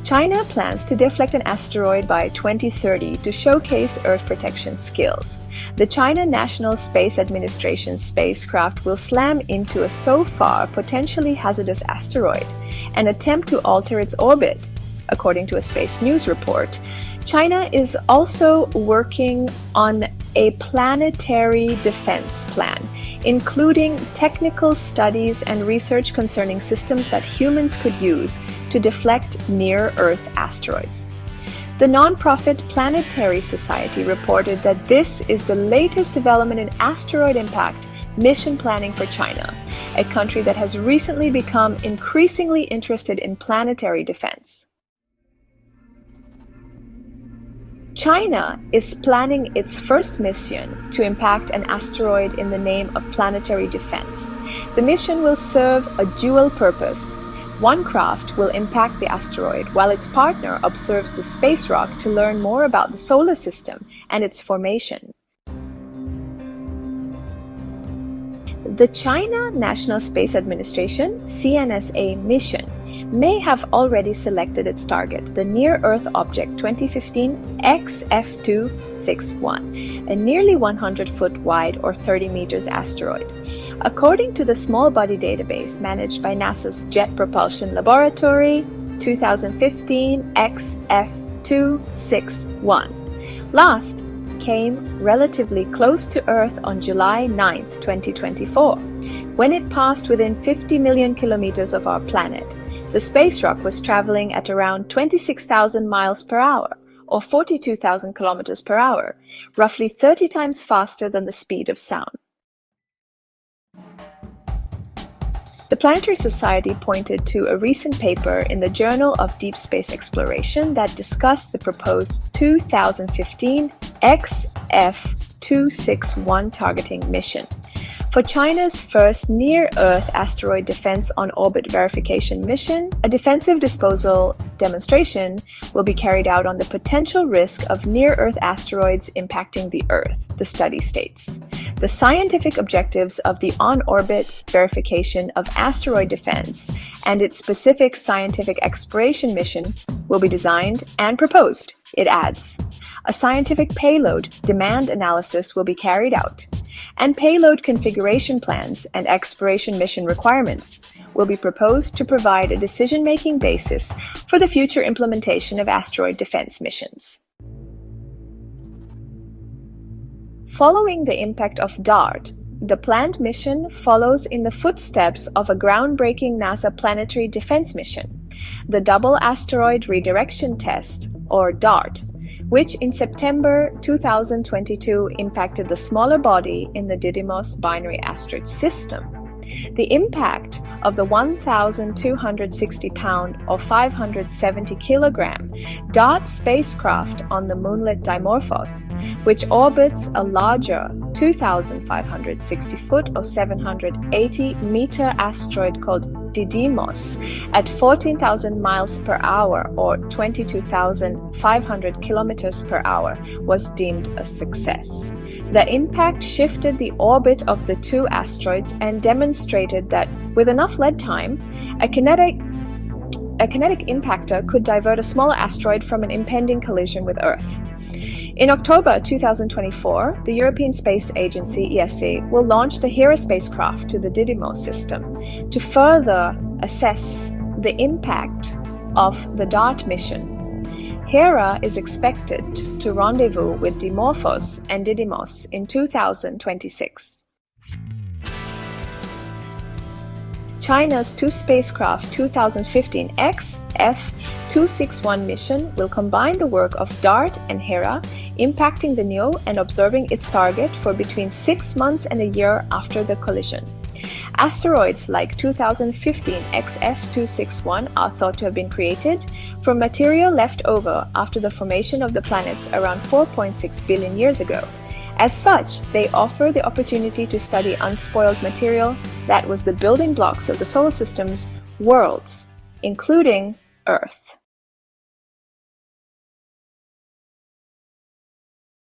China plans to deflect an asteroid by 2030 to showcase Earth protection skills. The China National Space Administration spacecraft will slam into a so far potentially hazardous asteroid and attempt to alter its orbit, according to a Space News report. China is also working on a planetary defense plan, including technical studies and research concerning systems that humans could use to deflect near-Earth asteroids. The non-profit Planetary Society reported that this is the latest development in asteroid impact mission planning for China, a country that has recently become increasingly interested in planetary defense. China is planning its first mission to impact an asteroid in the name of planetary defense. The mission will serve a dual purpose. One craft will impact the asteroid while its partner observes the space rock to learn more about the solar system and its formation. The China National Space Administration (CNSA) mission may have already selected its target, the Near-Earth Object 2015 XF261, a nearly 100-foot wide or 30 meters asteroid. According to the Small Body Database managed by NASA's Jet Propulsion Laboratory, 2015 XF261 last came relatively close to Earth on July 9, 2024, when it passed within 50 million kilometers of our planet. The space rock was traveling at around 26,000 miles per hour, or 42,000 kilometers per hour, roughly 30 times faster than the speed of sound. The Planetary Society pointed to a recent paper in the Journal of Deep Space Exploration that discussed the proposed 2015 XF261 targeting mission. For China's first near-Earth asteroid defense on-orbit verification mission, a defensive disposal demonstration will be carried out on the potential risk of near-Earth asteroids impacting the Earth, the study states. The scientific objectives of the on-orbit verification of asteroid defense and its specific scientific exploration mission will be designed and proposed, it adds. A scientific payload demand analysis will be carried out, and payload configuration plans and exploration mission requirements will be proposed to provide a decision-making basis for the future implementation of asteroid defense missions. Following the impact of DART, the planned mission follows in the footsteps of a groundbreaking NASA planetary defense mission, the Double Asteroid Redirection Test, or DART, which in September 2022 impacted the smaller body in the Didymos binary asteroid system. The impact of the 1,260-pound or 570-kilogram DART spacecraft on the moonlet Dimorphos, which orbits a larger 2,560-foot or 780-meter asteroid called Didymos at 14,000 miles per hour or 22,500 kilometers per hour, was deemed a success. The impact shifted the orbit of the two asteroids and demonstrated that with enough lead time, a kinetic impactor could divert a smaller asteroid from an impending collision with Earth. In October 2024, the European Space Agency (ESA) will launch the Hera spacecraft to the Didymos system to further assess the impact of the DART mission. Hera is expected to rendezvous with Dimorphos and Didymos in 2026. China's two-spacecraft 2015 XF261 mission will combine the work of DART and Hera, impacting the NEO and observing its target for between 6 months and a year after the collision. Asteroids like 2015 XF261 are thought to have been created from material left over after the formation of the planets around 4.6 billion years ago. As such, they offer the opportunity to study unspoiled material that was the building blocks of the solar system's worlds, including Earth.